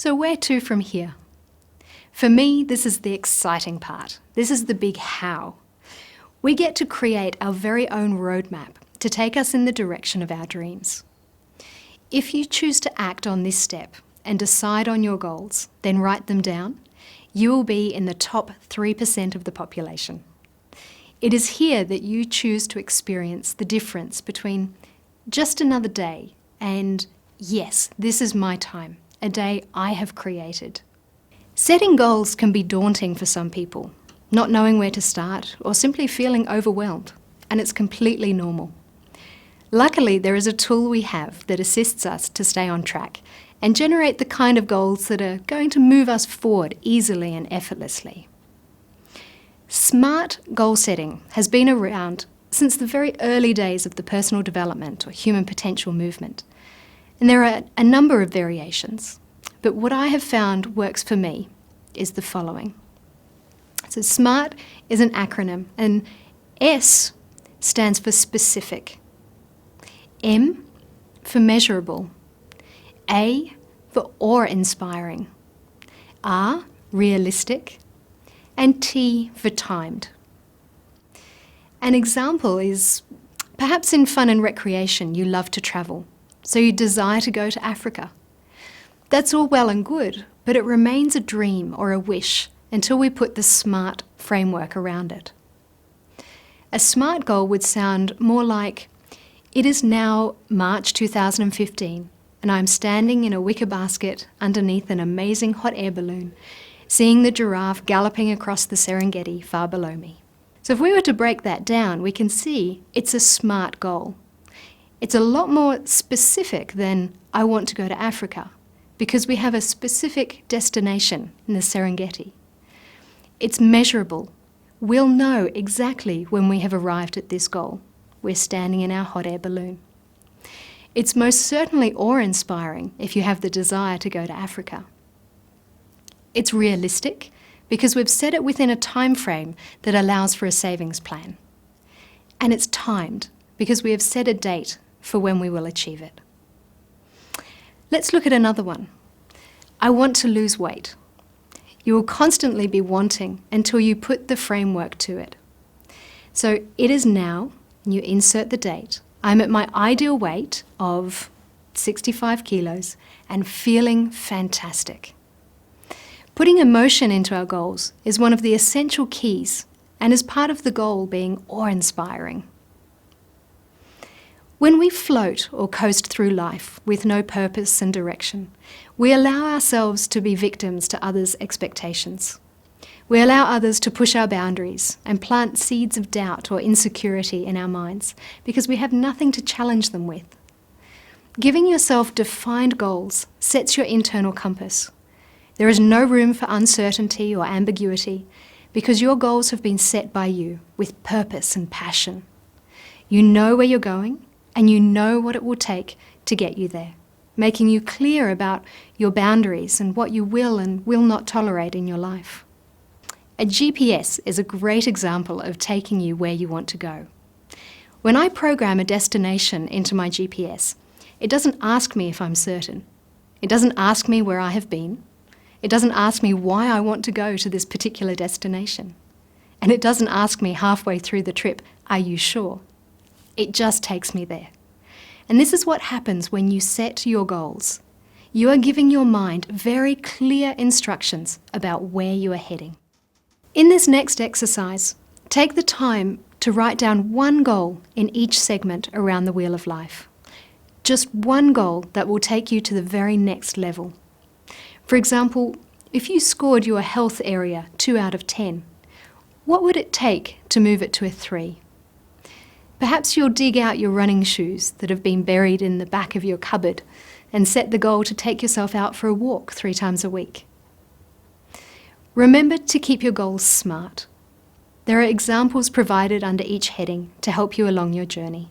So where to from here? For me, this is the exciting part. This is the big how. We get to create our very own roadmap to take us in the direction of our dreams. If you choose to act on this step and decide on your goals, then write them down, you will be in the top 3% of the population. It is here that you choose to experience the difference between just another day and, yes, this is my time, a day I have created. Setting goals can be daunting for some people, not knowing where to start or simply feeling overwhelmed, and it's completely normal. Luckily, there is a tool we have that assists us to stay on track and generate the kind of goals that are going to move us forward easily and effortlessly. SMART goal setting has been around since the very early days of the personal development or human potential movement. And there are a number of variations, but what I have found works for me is the following. So SMART is an acronym, and S stands for specific, M for measurable, A for awe-inspiring, R realistic, and T for timed. An example is perhaps in fun and recreation you love to travel, so you desire to go to Africa. That's all well and good, but it remains a dream or a wish until we put the SMART framework around it. A SMART goal would sound more like, it is now March 2015 and I'm standing in a wicker basket underneath an amazing hot air balloon, seeing the giraffe galloping across the Serengeti far below me. So if we were to break that down, we can see it's a SMART goal. It's a lot more specific than I want to go to Africa, because we have a specific destination in the Serengeti. It's measurable. We'll know exactly when we have arrived at this goal. We're standing in our hot air balloon. It's most certainly awe-inspiring if you have the desire to go to Africa. It's realistic because we've set it within a time frame that allows for a savings plan. And it's timed because we have set a date for when we will achieve it. Let's look at another one. I want to lose weight. You will constantly be wanting until you put the framework to it. So it is now, you insert the date. I'm at my ideal weight of 65 kilos and feeling fantastic. Putting emotion into our goals is one of the essential keys and is part of the goal being awe-inspiring. When we float or coast through life with no purpose and direction, we allow ourselves to be victims to others' expectations. We allow others to push our boundaries and plant seeds of doubt or insecurity in our minds because we have nothing to challenge them with. Giving yourself defined goals sets your internal compass. There is no room for uncertainty or ambiguity because your goals have been set by you with purpose and passion. You know where you're going and you know what it will take to get you there, making you clear about your boundaries and what you will and will not tolerate in your life. A GPS is a great example of taking you where you want to go. When I program a destination into my GPS, it doesn't ask me if I'm certain. It doesn't ask me where I have been. It doesn't ask me why I want to go to this particular destination. And it doesn't ask me halfway through the trip, are you sure? It just takes me there. And this is what happens when you set your goals. You are giving your mind very clear instructions about where you are heading. In this next exercise, take the time to write down one goal in each segment around the wheel of life. Just one goal that will take you to the very next level. For example, if you scored your health area 2 out of 10, what would it take to move it to a 3? Perhaps you'll dig out your running shoes that have been buried in the back of your cupboard and set the goal to take yourself out for a walk 3 times a week. Remember to keep your goals SMART. There are examples provided under each heading to help you along your journey.